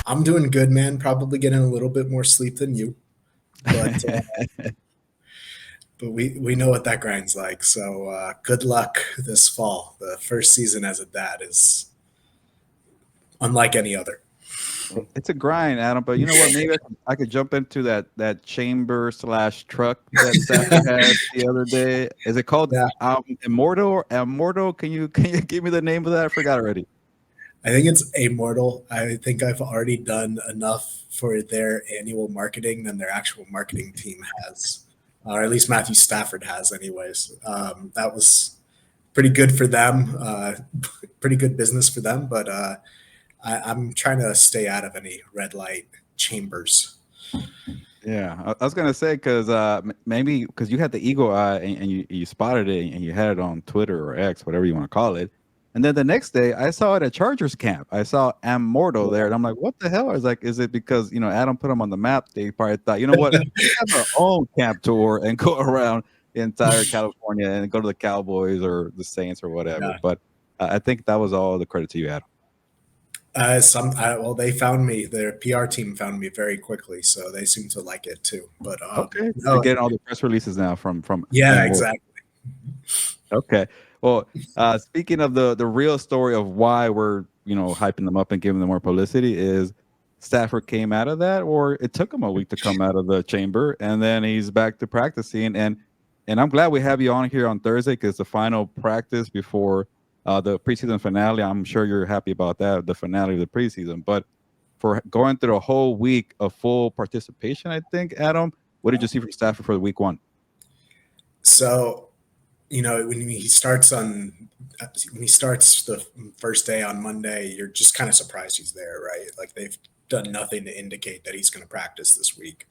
I'm doing good, man. Probably getting a little bit more sleep than you, but we know what that grind's like. So good luck this fall. The first season as a dad is unlike any other. It's a grind, Adam. But you know what? Maybe I could jump into that chamber slash truck that Stafford had the other day. Is it called Yeah, Immortal or Immortal? Can you give me the name of that? I forgot already. I think it's Immortal. I think I've already done enough for their annual marketing than their actual marketing team has, or at least Matthew Stafford has, anyways. That was pretty good for them, pretty good business for them, but I'm trying to stay out of any red light chambers. Yeah, I was gonna say because maybe because you had the eagle eye and you spotted it and you had it on Twitter or X, whatever you want to call it. And then the next day, I saw it at Chargers camp. I saw Immortal there, and I'm like, "What the hell?" I was like, "Is it because Adam put them on the map?" They probably thought, "You know what? We have our own camp tour and go around the entire California and go to the Cowboys or the Saints or whatever." Yeah. But I think that was all the credit to you, Adam. Well, they found me. Their PR team found me very quickly, so they seem to like it too. But Okay, you're no, getting all the press releases now from yeah, Immortal. exactly. Okay. Well, speaking of the real story of why we're hyping them up and giving them more publicity is Stafford came out of that, or it took him a week to come out of the chamber, and then he's back to practicing. And I'm glad we have you on here on Thursday because the final practice before the preseason finale. I'm sure you're happy about that, the finale of the preseason. But for going through a whole week of full participation, I think, Adam, what did you see from Stafford for the week one? So when he starts the first day on Monday, you're just kind of surprised he's there, right? Like they've done nothing to indicate that he's going to practice this week.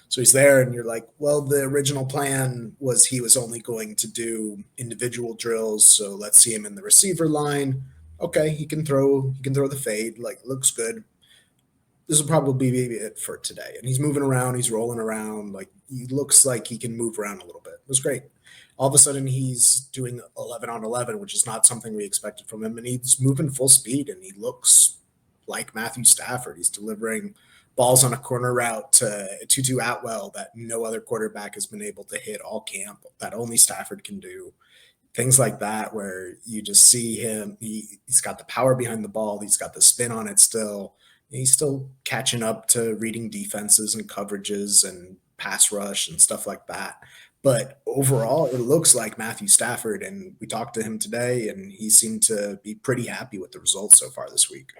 So he's there, and you're like, well, the original plan was he was only going to do individual drills. So let's see him in the receiver line. Okay, he can throw. He can throw the fade. Like looks good. This will probably be it for today. And he's moving around. He's rolling around. Like he looks like he can move around a little bit. It was great. All of a sudden, he's doing 11 on 11, which is not something we expected from him. And he's moving full speed, and he looks like Matthew Stafford. He's delivering balls on a corner route to Tutu Atwell that no other quarterback has been able to hit all camp, that only Stafford can do. Things like that, where you just see him. He's got the power behind the ball. He's got the spin on it still. He's still catching up to reading defenses and coverages and pass rush and stuff like that. But overall, it looks like Matthew Stafford, and we talked to him today, and he seemed to be pretty happy with the results so far this week.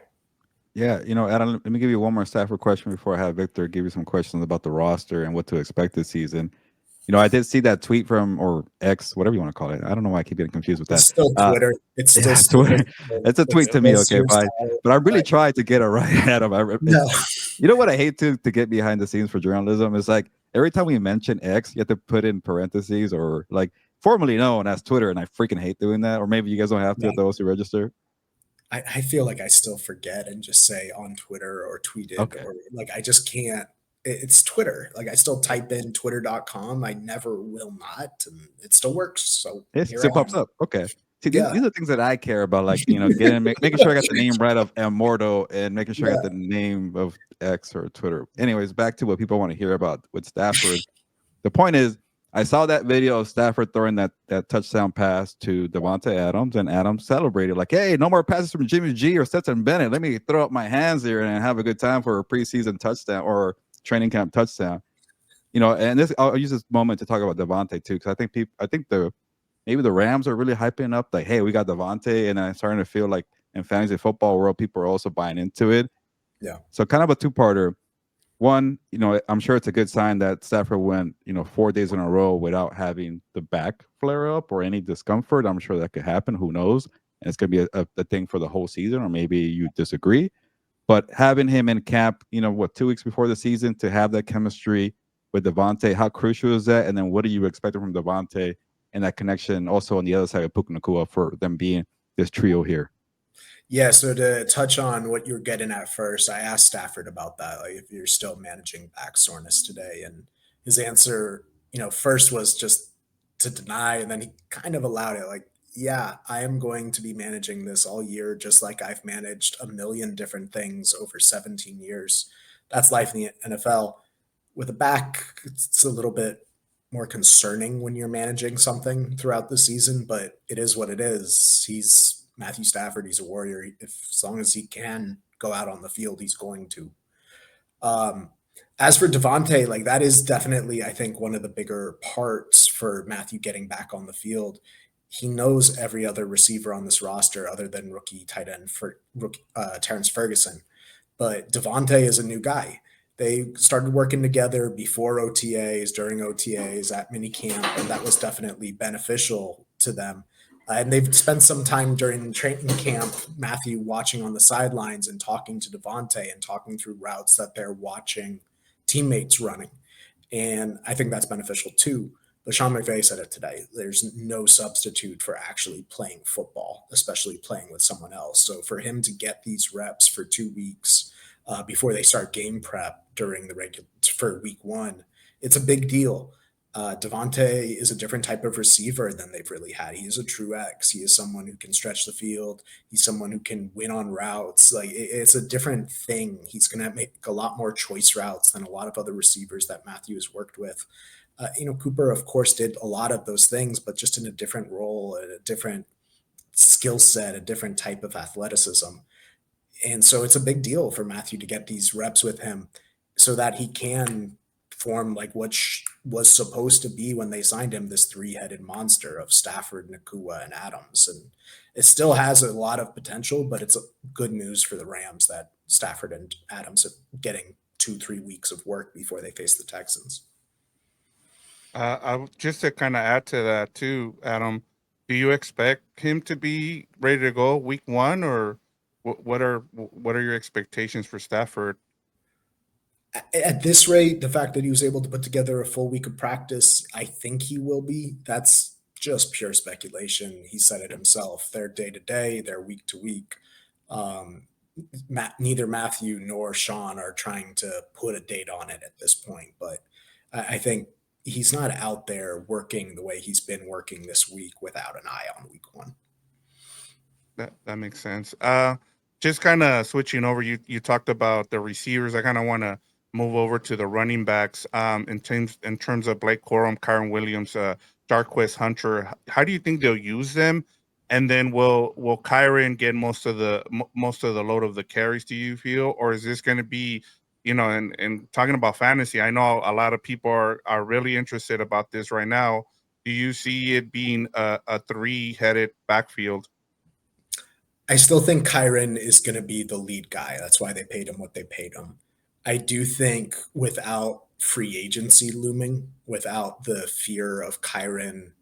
Yeah, Adam, let me give you one more Stafford question before I have Victor give you some questions about the roster and what to expect this season. I did see that tweet from or X, whatever you want to call it. I don't know why I keep getting confused with It's that. still Twitter. It's still Yeah, Twitter. It's a tweet it's to me, still okay, fine. style. But I really tried to get it right, Adam. No, You know what I hate to get behind the scenes for journalism is like every time we mention X, you have to put in parentheses or like formerly known as Twitter, and I freaking hate doing that. Or maybe you guys don't have to no. at those who register. I feel like I still forget and just say on Twitter or tweeted, Okay. or like I just can't. It's Twitter. Like I still type in twitter.com. I never will not, and it still works. So It here still I pops am. up. Okay. See, these, Yeah. these are things that I care about, like, making sure I got the name right of Immortal and making sure I got Yeah. the name of X or Twitter. Anyways, back to what people want to hear about with Stafford. The point is, I saw that video of Stafford throwing that touchdown pass to Davante Adams, and Adams celebrated like, "Hey, no more passes from Jimmy G or Stetson Bennett. Let me throw up my hands here and have a good time for a preseason touchdown or training camp touchdown." And this I'll use this moment to talk about Davante too, because I think maybe the Rams are really hyping up like, "Hey, we got Davante," and I'm starting to feel like in fantasy football world, people are also buying into it. Yeah. So kind of a two-parter. One, I'm sure it's a good sign that Stafford went, 4 days in a row without having the back flare up or any discomfort. I'm sure that could happen. Who knows? And it's going to be a thing for the whole season, or maybe you disagree. But having him in camp, 2 weeks before the season to have that chemistry with Davante, how crucial is that? And then what are you expecting from Davante and that connection also on the other side of Puka Nacua for them being this trio here? Yeah. So to touch on what you're getting at first, I asked Stafford about that, like if you're still managing back soreness today, and his answer, first was just to deny, and then he kind of allowed it. Like yeah, I am going to be managing this all year, just like I've managed a million different things over 17 years. That's life in the NFL. With a back, it's a little bit more concerning when you're managing something throughout the season, but it is what it is. He's Matthew Stafford. He's a warrior. If as long as he can go out on the field, he's going to. Um, as for Davante, like that is definitely, I think, one of the bigger parts for Matthew getting back on the field. He knows every other receiver on this roster other than rookie tight end for rookie, Terrence Ferguson. But Davante is a new guy. They started working together before OTAs, during OTAs, at minicamp, and that was definitely beneficial to them. And they've spent some time during training camp, Matthew watching on the sidelines and talking to Davante and talking through routes that they're watching teammates running. And I think that's beneficial too. But Sean McVay said it today. There's no substitute for actually playing football, especially playing with someone else. So for him to get these reps for 2 weeks before they start game prep during the regular for week one, it's a big deal. Davante is a different type of receiver than they've really had. He is a true X. He is someone who can stretch the field. He's someone who can win on routes. Like it's a different thing. He's going to make a lot more choice routes than a lot of other receivers that Matthew has worked with. Cooper, of course, did a lot of those things, but just in a different role, a different skill set, a different type of athleticism. And so it's a big deal for Matthew to get these reps with him so that he can form like what was supposed to be when they signed him, this three-headed monster of Stafford, Nakua, and Adams. And it still has a lot of potential, but it's good news for the Rams that Stafford and Adams are getting 2-3 weeks of work before they face the Texans. Just to kind of add to that too, Adam, do you expect him to be ready to go week one, or what are your expectations for Stafford? At this rate, the fact that he was able to put together a full week of practice, I think he will be. That's just pure speculation. He said it himself. They're day to day, they're week to week. Um, Neither Matthew nor Sean are trying to put a date on it at this point, but I think he's not out there working the way he's been working this week without an eye on week one. That makes sense. Just kind of switching over, you talked about the receivers. I kind of want to move over to the running backs. In terms of Blake Corum, Kyron Williams, Darquez Hunter. How do you think they'll use them? And then will Kyron get most of the load of the carries? Do you feel, or is this going to be, and talking about fantasy? I know a lot of people are really interested about this right now. Do you see it being a three-headed backfield? I still think Kyron is going to be the lead guy. That's why they paid him what they paid him. I do think without free agency looming, without the fear of Kyron,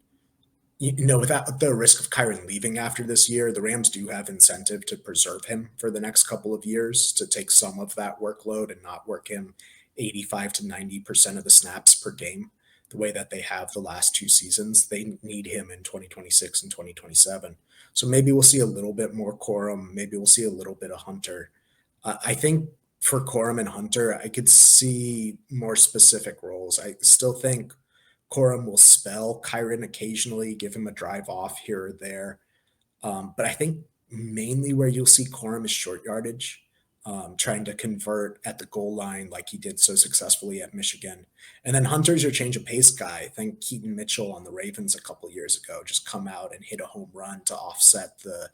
without the risk of Kyron leaving after this year, the Rams do have incentive to preserve him for the next couple of years to take some of that workload and not work him 85 to 90% of the snaps per game the way that they have the last 2 seasons. They need him in 2026 and 2027. So maybe we'll see a little bit more Corum. Maybe we'll see a little bit of Hunter. I think for Corum and Hunter, I could see more specific roles. I still think Corum will spell Kyron occasionally, give him a drive off here or there. But I think mainly where you'll see Corum is short yardage, trying to convert at the goal line like he did so successfully at Michigan. And then Hunter's your change of pace guy. I think Keaton Mitchell on the Ravens a couple years ago just come out and hit a home run to offset the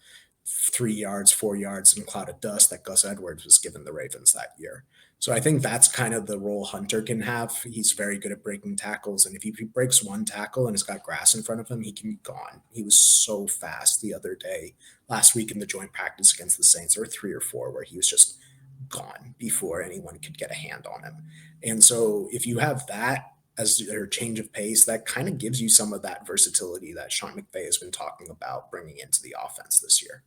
3 yards, 4 yards in a cloud of dust that Gus Edwards was given the Ravens that year. So I think that's kind of the role Hunter can have. He's very good at breaking tackles. And if he breaks one tackle and has got grass in front of him, he can be gone. He was so fast the other day, last week in the joint practice against the Saints. There were 3 or 4 where he was just gone before anyone could get a hand on him. And so if you have that as their change of pace, that kind of gives you some of that versatility that Sean McVay has been talking about bringing into the offense this year.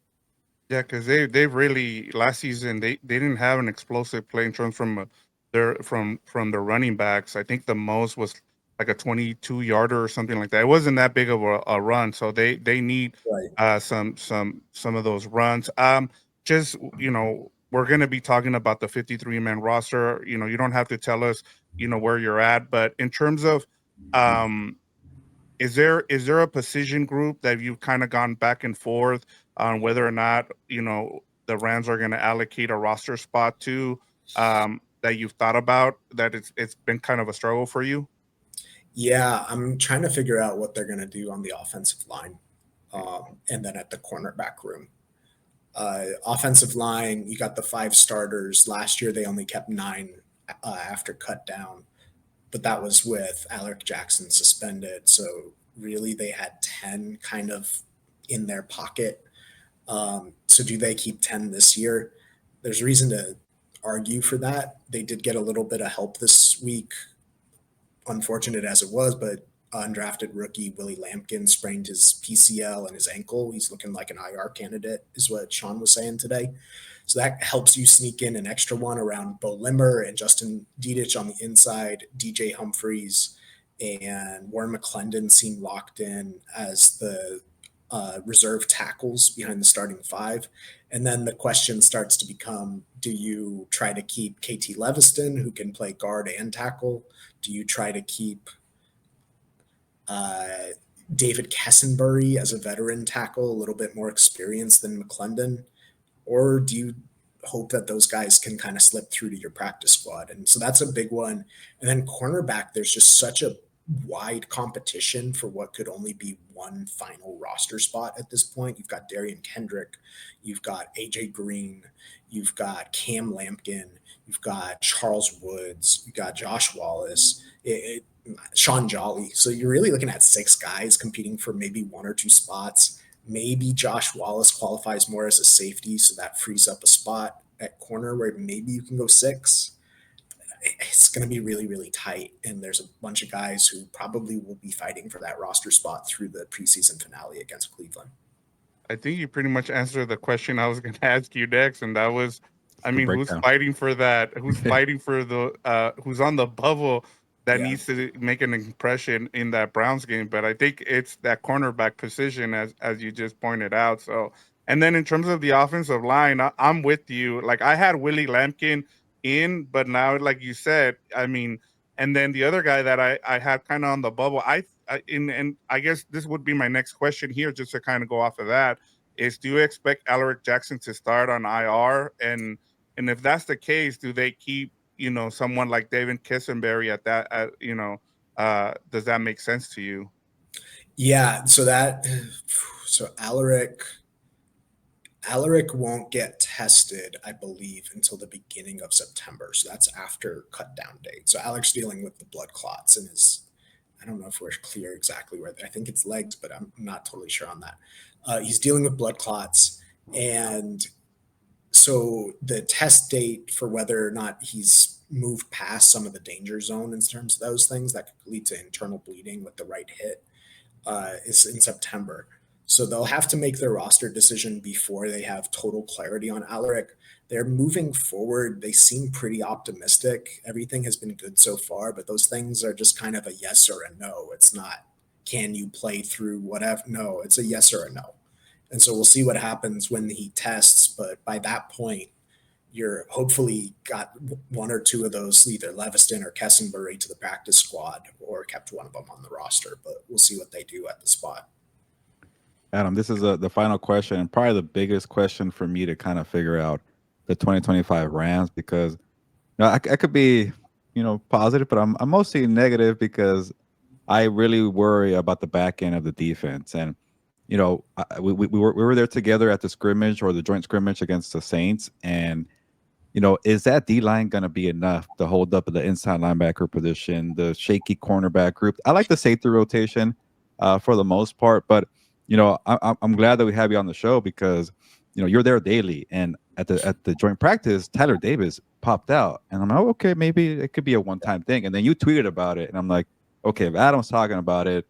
Yeah, because they've really last season they didn't have an explosive play in terms from from the running backs. I think the most was like a 22 yarder or something like that. It wasn't that big of a run, so they need Right. some of those runs. Just we're gonna be talking about the 53-man roster. You don't have to tell us where you're at, but um is there a position group that you've kind of gone back and forth on whether or not the Rams are going to allocate a roster spot to, that you've thought about, that it's been kind of a struggle for you? Yeah, I'm trying to figure out what they're going to do on the offensive line, and then at the cornerback room. Offensive line, you got the 5 starters. Last year, they only kept 9 after cut down, but that was with Alec Jackson suspended. So really, they had 10 kind of in their pocket. So do they keep 10 this year? There's reason to argue for that. They did get a little bit of help this week, unfortunate as it was, but undrafted rookie Willie Lampkin sprained his PCL and his ankle. He's looking like an IR candidate, is what Sean was saying today. So that helps you sneak in an extra one around Bo Limmer and Justin Dedich on the inside. DJ Humphreys and Warren McClendon seem locked in as the reserve tackles behind the starting 5. And then the question starts to become, do you try to keep KT Leviston, who can play guard and tackle? Do you try to keep David Kessenbury as a veteran tackle, a little bit more experienced than McClendon? Or do you hope that those guys can kind of slip through to your practice squad? And so that's a big one. And then cornerback, there's just such a wide competition for what could only be one final roster spot at this point. You've got Darian Kendrick, you've got AJ Green, you've got Cam Lampkin, you've got Charles Woods, you've got Josh Wallace, Sean Jolly. So you're really looking at 6 guys competing for maybe 1 or 2 spots. Maybe Josh Wallace qualifies more as a safety, so that frees up a spot at corner where maybe you can go 6. It's going to be really, really tight. And there's a bunch of guys who probably will be fighting for that roster spot through the preseason finale against Cleveland. I think you pretty much answered the question I was going to ask you next. And that was, who's fighting for that? Who's fighting for the, who's on the bubble that needs to make an impression in that Browns game? But I think it's that cornerback position, as you just pointed out. So, and then in terms of the offensive line, I'm with you. Like, I had Willie Lampkin in, but now, like you said, and then the other guy that I had kind of on the bubble, and I guess this would be my next question here, just to kind of go off of that, is, do you expect Alaric Jackson to start on IR? And if that's the case, do they keep, someone like David Kessenbury at that, does that make sense to you? Yeah. So Alaric won't get tested, I believe, until the beginning of September. So that's after cut down date. So Alec's dealing with the blood clots in his, I don't know if we're clear exactly where, I think it's legs, but I'm not totally sure on that. He's dealing with blood clots. And so the test date for whether or not he's moved past some of the danger zone in terms of those things that could lead to internal bleeding with the right hit is in September. So they'll have to make their roster decision before they have total clarity on Alaric. They're moving forward. They seem pretty optimistic. Everything has been good so far, but those things are just kind of a yes or a no. It's not, can you play through whatever? No, it's a yes or a no. And so we'll see what happens when he tests. But by that point, you're hopefully got 1 or 2 of those, either Leviston or Kessenbury, to the practice squad, or kept one of them on the roster. But we'll see what they do at the spot. Adam, this is the final question, and probably the biggest question for me to kind of figure out the 2025 Rams, because I could be positive, but I'm mostly negative because I really worry about the back end of the defense. And we were there together at the scrimmage, or the joint scrimmage against the Saints, and is that D-line going to be enough to hold up the inside linebacker position, the shaky cornerback group? I like the safety rotation for the most part, but I'm glad that we have you on the show, because you're there daily, and at the joint practice, Tyler Davis popped out, and I'm like, oh, okay, maybe it could be a one-time thing. And then you tweeted about it, and I'm like, okay, if Adam's talking about it,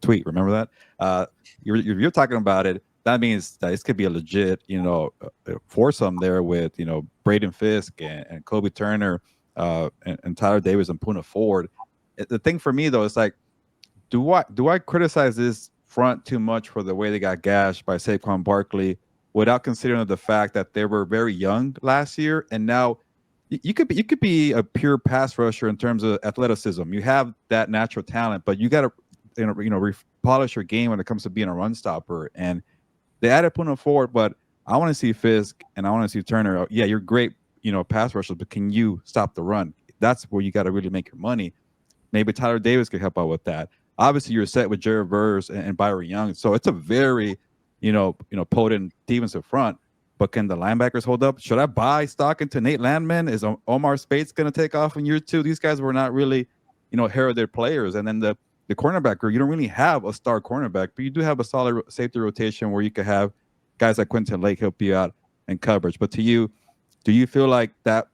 tweet, remember that? You're talking about it. That means that this could be a legit, foursome there with Braden Fisk and Kobe Turner and Tyler Davis and Puna Ford. The thing for me though is, like, do I criticize this front too much for the way they got gashed by Saquon Barkley, without considering the fact that they were very young last year, and now you could be a pure pass rusher in terms of athleticism. You have that natural talent, but you got to polish your game when it comes to being a run stopper. And they added Puna forward, but I want to see Fisk and I want to see Turner. Yeah, you're great, pass rushers, but can you stop the run? That's where you got to really make your money. Maybe Tyler Davis could help out with that. Obviously, you're set with Jared Verse and Byron Young, so it's a very, potent defensive front. But can the linebackers hold up? Should I buy stock into Nate Landman? Is Omar Spates going to take off in year 2? These guys were not really, heralded players. And then the cornerback group, you don't really have a star cornerback, but you do have a solid safety rotation where you could have guys like Quentin Lake help you out in coverage. But to you, do you feel like that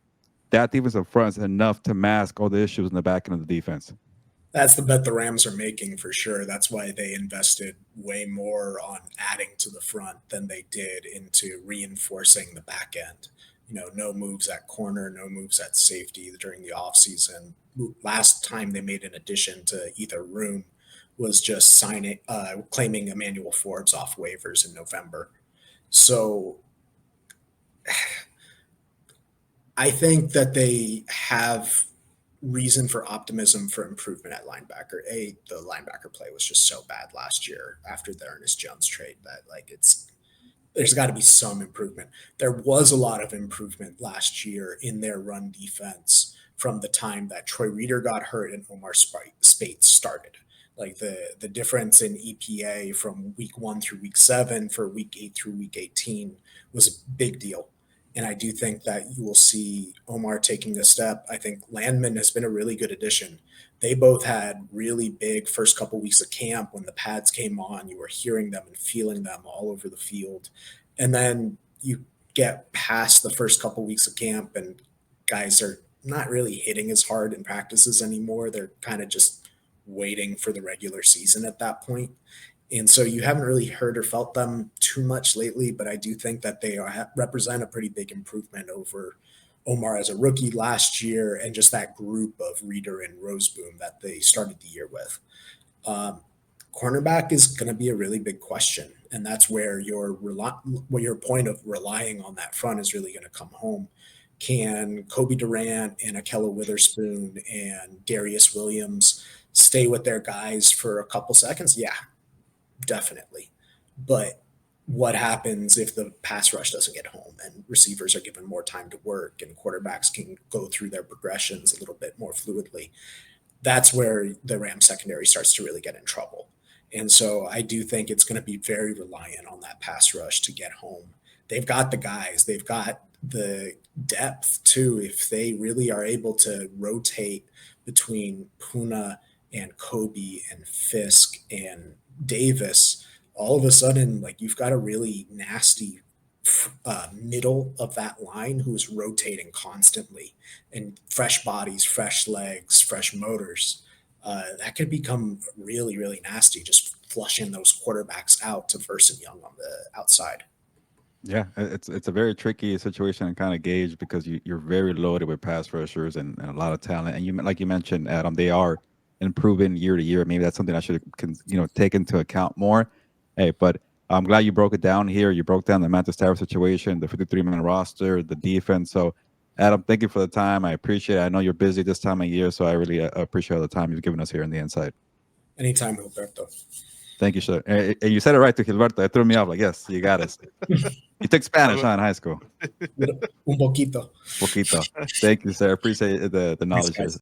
defensive front is enough to mask all the issues in the back end of the defense? That's the bet the Rams are making for sure. That's why they invested way more on adding to the front than they did into reinforcing the back end. No moves at corner, no moves at safety during the offseason. Last time they made an addition to either room was just claiming Emmanuel Forbes off waivers in November. So I think that they have reason for optimism for improvement at linebacker. The linebacker play was just so bad last year after the Ernest Jones trade that there's got to be some improvement. There was a lot of improvement last year in their run defense from the time that Troy Reeder got hurt and Omar Spates started. Like the difference in EPA from week 1 through week 7 for week 8 through week 18 was a big deal. And I do think that you will see Omar taking a step. I think Landman has been a really good addition. They both had really big first couple weeks of camp when the pads came on. You were hearing them and feeling them all over the field. And then you get past the first couple weeks of camp and guys are not really hitting as hard in practices anymore. They're kind of just waiting for the regular season at that point. And so you haven't really heard or felt them too much lately, but I do think that they represent a pretty big improvement over Omar as a rookie last year and just that group of Reeder and Roseboom that they started the year with. Cornerback is going to be a really big question, and that's where your point of relying on that front is really going to come home. Can Kobe Durant and Ahkello Witherspoon and Darius Williams stay with their guys for a couple seconds? Yeah. Definitely. But what happens if the pass rush doesn't get home and receivers are given more time to work and quarterbacks can go through their progressions a little bit more fluidly? That's where the Rams secondary starts to really get in trouble. And so I do think it's going to be very reliant on that pass rush to get home. They've got the guys, they've got the depth too. If they really are able to rotate between Puna and Kobe and Fisk and Davis, all of a sudden, you've got a really nasty middle of that line who's rotating constantly, and fresh bodies, fresh legs, fresh motors. That could become really, really nasty, just flushing those quarterbacks out to Verse and Young on the outside. Yeah, it's a very tricky situation and kind of gauge because you're very loaded with pass rushers and a lot of talent. And like you mentioned, Adam, they are improving year to year. Maybe that's something I should take into account more. Hey, but I'm glad you broke it down here. You broke down the Matthew Stafford situation, the 53-man roster, the defense. So, Adam, thank you for the time. I appreciate it. I know you're busy this time of year, so I really appreciate all the time you've given us here in the Inside. Anytime, Gilberto. Thank you, sir. And you said it right to Gilberto. It threw me off. Yes, you got it. You took Spanish in high school. Un poquito. Poquito. Thank you, sir. I appreciate the knowledge. Thanks,